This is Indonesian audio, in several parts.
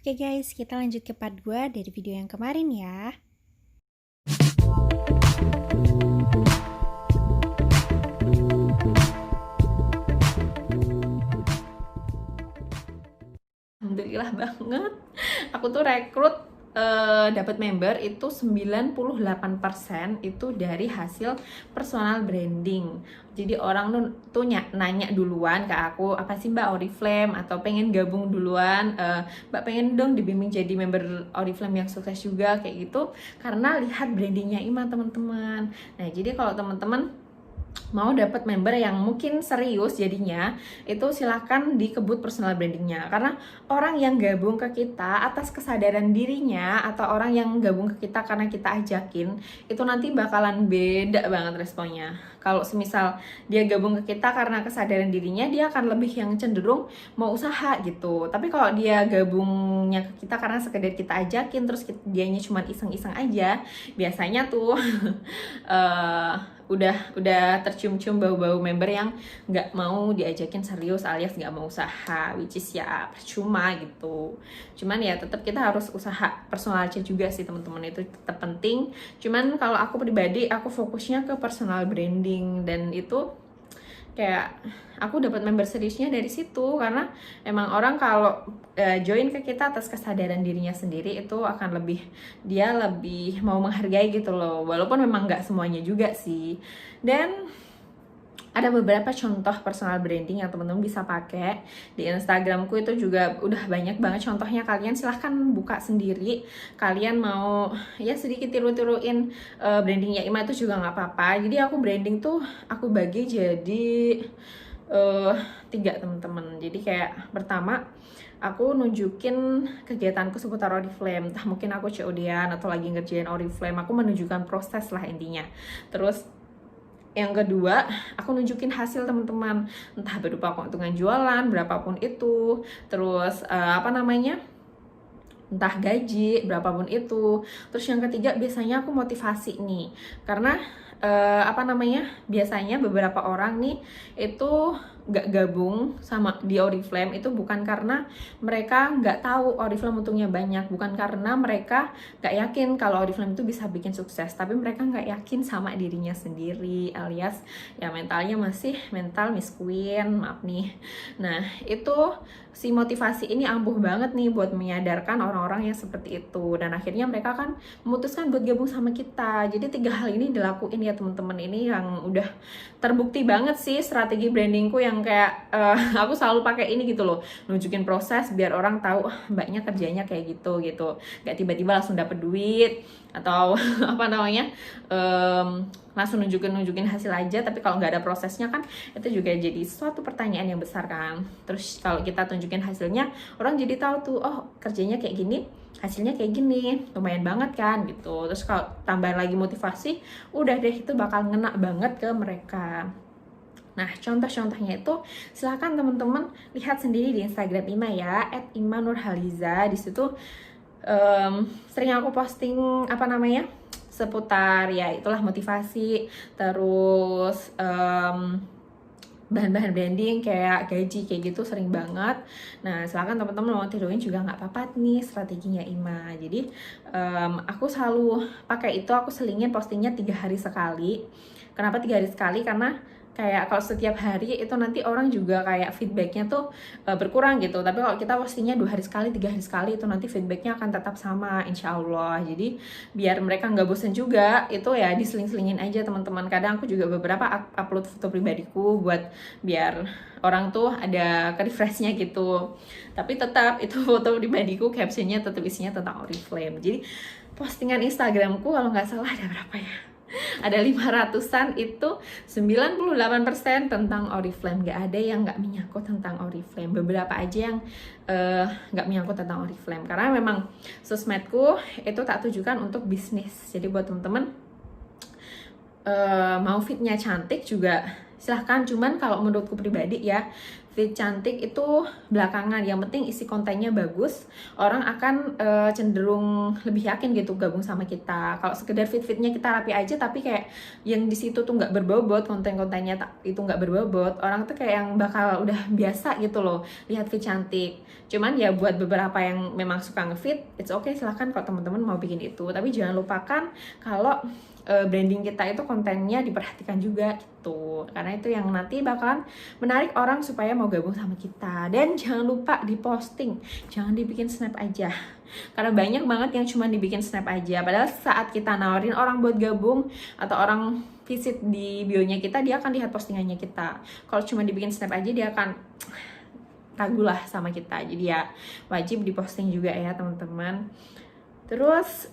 Oke guys, kita lanjut ke part 2 dari video yang kemarin ya. Alhamdulillah banget. Aku tuh rekrut dapat member itu 98% itu dari hasil personal branding. Jadi orang tuh nanya duluan ke aku, apa sih Mbak Oriflame, atau pengen gabung duluan, Mbak pengen dong dibimbing jadi member Oriflame yang sukses juga kayak gitu, karena lihat brandingnya Ima teman-teman. Nah jadi kalau teman-teman mau dapat member yang mungkin serius jadinya, itu silahkan dikebut personal brandingnya, karena orang yang gabung ke kita atas kesadaran dirinya atau orang yang gabung ke kita karena kita ajakin, itu nanti bakalan beda banget responnya. Kalau semisal dia gabung ke kita karena kesadaran dirinya, dia akan lebih yang cenderung mau usaha gitu. Tapi kalau dia gabungnya ke kita karena sekedar kita ajakin terus dianya cuma iseng-iseng aja, biasanya tuh udah tercium-cium bau-bau member yang nggak mau diajakin serius alias nggak mau usaha, which is ya percuma gitu. Cuman ya tetap kita harus usaha personality juga sih teman-teman, itu tetap penting. Cuman kalau aku pribadi, aku fokusnya ke personal branding, dan itu kayak aku dapat member seriusnya dari situ, karena emang orang kalau join ke kita atas kesadaran dirinya sendiri, itu akan dia lebih mau menghargai gitu loh, walaupun memang nggak semuanya juga sih. Dan ada beberapa contoh personal branding yang teman-teman bisa pakai di Instagramku, itu juga udah banyak banget contohnya. Kalian silahkan buka sendiri, kalian mau ya sedikit tiru-tiruin brandingnya Ima itu juga nggak apa-apa. Jadi aku branding tuh aku bagi jadi 3 teman-teman. Jadi kayak pertama, aku nunjukin kegiatanku seputar Oriflame, entah mungkin aku COD-an atau lagi ngerjain Oriflame, aku menunjukkan proses lah intinya. Terus yang kedua, aku nunjukin hasil teman-teman, entah berupa keuntungan jualan berapapun itu, terus entah gaji berapapun itu. Terus yang ketiga, biasanya aku motivasi nih, karena biasanya beberapa orang nih itu gak gabung sama di Oriflame itu bukan karena mereka nggak tahu Oriflame untungnya banyak, bukan karena mereka nggak yakin kalau Oriflame itu bisa bikin sukses, tapi mereka nggak yakin sama dirinya sendiri, alias ya mentalnya masih mental Miss Queen, maaf nih. Nah itu si motivasi ini ampuh banget nih buat menyadarkan orang-orang yang seperti itu, dan akhirnya mereka kan memutuskan buat gabung sama kita. Jadi 3 hal ini dilakuin ya teman-teman, ini yang udah terbukti banget sih strategi brandingku, yang kayak aku selalu pakai ini gitu loh, nunjukin proses biar orang tahu mbaknya kerjanya kayak gitu, gak tiba-tiba langsung dapet duit atau langsung nunjukin hasil aja, tapi kalau nggak ada prosesnya kan itu juga jadi suatu pertanyaan yang besar kan. Terus kalau kita tunjukin hasilnya, orang jadi tahu tuh, oh kerjanya kayak gini, hasilnya kayak gini, lumayan banget kan gitu. Terus kalau tambahin lagi motivasi, udah deh itu bakal ngena banget ke mereka. Nah, contoh-contohnya itu silahkan teman-teman lihat sendiri di Instagram Ima ya, @imanurhaliza. Di situ sering aku posting seputar ya itulah motivasi, terus bahan-bahan branding kayak gaji kayak gitu sering banget. Nah silakan teman-teman mau tiruin juga nggak apa-apa nih strateginya Ima. Jadi aku selalu pakai itu, aku selingin postingnya 3 hari sekali. Kenapa 3 hari sekali? Karena kayak kalau setiap hari itu nanti orang juga kayak feedbacknya tuh berkurang gitu. Tapi kalau kita postingnya 2 hari sekali, 3 hari sekali, itu nanti feedbacknya akan tetap sama insya Allah. Jadi biar mereka nggak bosen juga, itu ya diseling-selingin aja teman-teman. Kadang aku juga beberapa upload foto pribadiku buat biar orang tuh ada ke-refreshnya gitu. Tapi tetap itu foto pribadiku, captionnya tetap isinya tentang Oriflame. Jadi postingan Instagramku kalau nggak salah ada berapa ya? Ada 500-an, itu 98% tentang Oriflame. Gak ada yang gak menyangkut tentang Oriflame. Beberapa aja yang gak menyangkut tentang Oriflame, karena memang sosmedku itu tak tujukan untuk bisnis. Jadi buat temen-temen mau fitnya cantik juga silahkan, cuman kalau menurutku pribadi ya, Fit cantik itu belakangan, yang penting isi kontennya bagus, orang akan cenderung lebih yakin gitu gabung sama kita. Kalau sekedar fit-fitnya kita rapi aja tapi kayak yang di situ tuh nggak berbobot, konten-kontennya itu nggak berbobot, orang tuh kayak yang bakal udah biasa gitu loh lihat fit cantik. Cuman ya buat beberapa yang memang suka ngefit, it's okay, silahkan kalau teman-teman mau bikin itu. Tapi jangan lupakan kalau branding kita itu kontennya diperhatikan juga gitu, karena itu yang nanti bakalan menarik orang supaya mau gabung sama kita. Dan jangan lupa diposting, jangan dibikin snap aja, karena banyak banget yang cuma dibikin snap aja, padahal saat kita nawarin orang buat gabung atau orang visit di bionya kita, dia akan lihat postingannya kita. Kalau cuma dibikin snap aja, dia akan ragu lah sama kita. Jadi ya wajib diposting juga ya teman-teman. Terus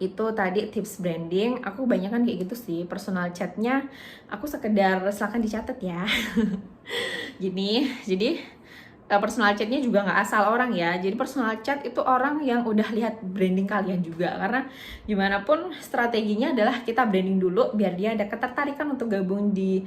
itu tadi tips branding. Aku banyak kan kayak gitu sih. Personal chatnya aku sekedar silakan dicatat ya. Gini, jadi personal chatnya juga nggak asal orang ya. Jadi personal chat itu orang yang udah lihat branding kalian juga. Karena gimana pun strateginya adalah kita branding dulu biar dia ada ketertarikan untuk gabung di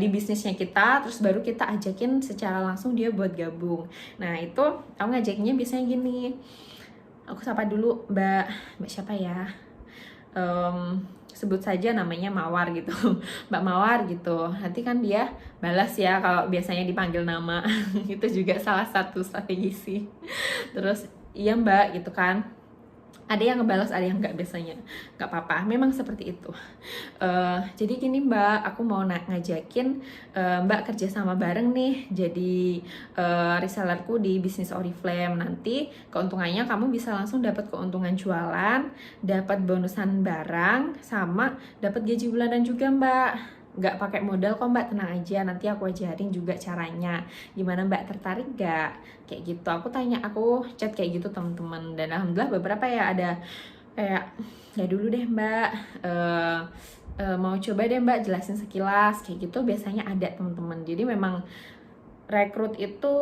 bisnisnya kita. Terus baru kita ajakin secara langsung dia buat gabung. Nah itu aku ngajakinnya biasanya gini. Aku sapa dulu Mbak siapa ya? Sebut saja namanya Mawar gitu. Mbak Mawar gitu. Nanti kan dia balas ya kalau biasanya dipanggil nama. Itu juga salah satu strategi sih. Terus iya Mbak gitu kan. Ada yang ngebalas, ada yang nggak, biasanya nggak apa-apa, memang seperti itu. Jadi gini Mbak, aku mau ngajakin Mbak kerja sama bareng nih, jadi resellerku di bisnis Oriflame. Nanti keuntungannya kamu bisa langsung dapat keuntungan jualan, dapat bonusan barang, sama dapat gaji bulanan juga Mbak. Nggak pakai modal kok Mbak, tenang aja, nanti aku ajarin juga caranya. Gimana Mbak, tertarik nggak? Kayak gitu, aku chat kayak gitu teman-teman. Dan alhamdulillah beberapa ya ada kayak, ya dulu deh Mbak, mau coba deh Mbak jelasin sekilas, kayak gitu biasanya ada teman-teman. Jadi memang rekrut itu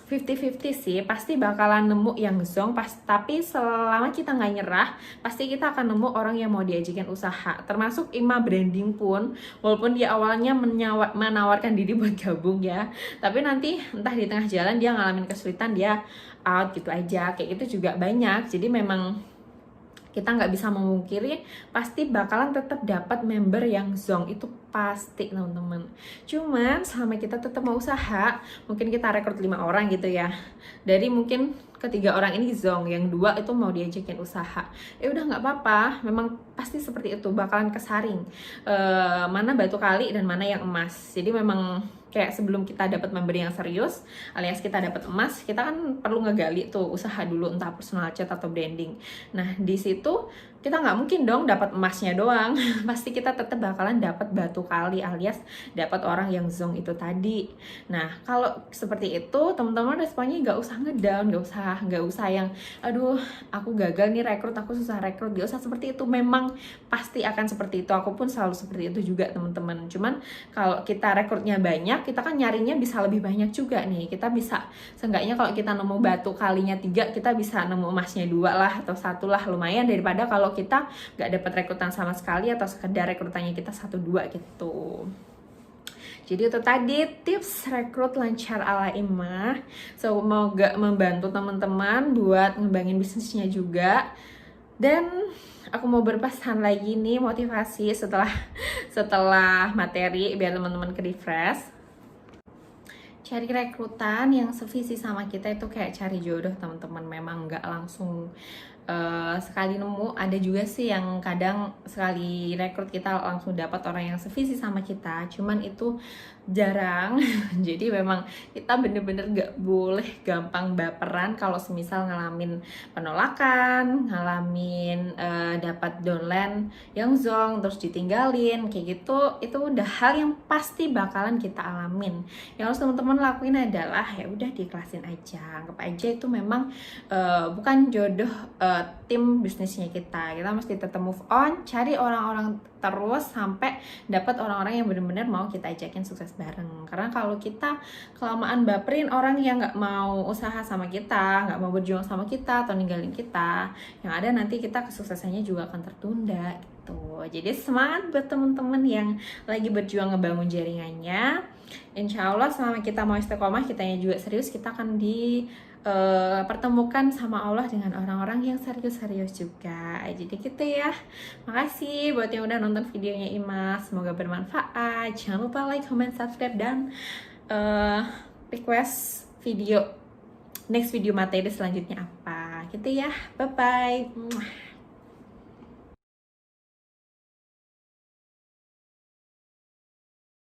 50-50 sih, pasti bakalan nemu yang zong, tapi selama kita nggak nyerah, pasti kita akan nemu orang yang mau diajakin usaha. Termasuk Ima branding pun, walaupun dia awalnya menawarkan diri buat gabung ya, tapi nanti entah di tengah jalan dia ngalamin kesulitan, dia out gitu aja, kayak gitu juga banyak. Jadi memang kita nggak bisa memungkiri, pasti bakalan tetap dapat member yang zong, itu pasti teman-teman. Cuman selama kita tetap mau usaha, mungkin kita rekrut 5 orang gitu ya, dari mungkin ketiga orang ini zong, yang 2 itu mau diajakin usaha, ya udah nggak apa-apa, memang pasti seperti itu, bakalan kesaring mana batu kali dan mana yang emas. Jadi memang kayak sebelum kita dapat member yang serius alias kita dapat emas, kita kan perlu ngegali tuh usaha dulu, entah personal chat atau branding. Nah di situ kita nggak mungkin dong dapat emasnya doang, pasti kita tetap bakalan dapat batu kali alias dapat orang yang zong itu tadi. Nah kalau seperti itu teman-teman responnya nggak usah ngedown, nggak usah yang aduh aku gagal nih rekrut, aku susah rekrut, nggak usah seperti itu. Memang pasti akan seperti itu, aku pun selalu seperti itu juga teman-teman. Cuman kalau kita rekrutnya banyak, kita kan nyarinya bisa lebih banyak juga nih. Kita bisa seenggaknya kalau kita nemu batu kalinya 3, kita bisa nemu emasnya 2 lah atau 1 lah, lumayan daripada kalau kita nggak dapat rekrutan sama sekali atau sekedar rekrutannya kita 1-2 gitu. Jadi itu tadi tips rekrut lancar ala Ima. Semoga membantu teman-teman buat ngembangin bisnisnya juga. Dan aku mau berpesan lagi nih, motivasi setelah materi biar teman-teman ke refresh. Cari rekrutan yang sevisi sama kita itu kayak cari jodoh teman-teman. Memang nggak langsung sekali nemu. Ada juga sih yang kadang sekali rekrut kita langsung dapat orang yang sevisi sama kita, cuman itu jarang. Jadi memang kita bener-bener gak boleh gampang baperan kalau semisal ngalamin penolakan, ngalamin dapat downline yang zong terus ditinggalin kayak gitu. Itu udah hal yang pasti bakalan kita alamin. Yang harus teman-teman lakuin adalah ya udah diikhlasin aja, anggap aja itu memang bukan jodoh tim bisnisnya kita mesti tetap move on, cari orang-orang terus sampai dapat orang-orang yang benar-benar mau kita ajakin sukses bareng. Karena kalau kita kelamaan baperin orang yang nggak mau usaha sama kita, nggak mau berjuang sama kita atau ninggalin kita, yang ada nanti kita kesuksesannya juga akan tertunda. gitu. Jadi semangat buat temen-temen yang lagi berjuang ngebangun jaringannya. Insya Allah selama kita mau istiqomah, kitanya juga serius, kita akan pertemukan sama Allah dengan orang-orang yang serius-serius juga. Jadi gitu ya. Makasih buat yang udah nonton videonya Ima, semoga bermanfaat. Jangan lupa like, comment, subscribe, dan request next video materi selanjutnya apa gitu ya. Bye bye.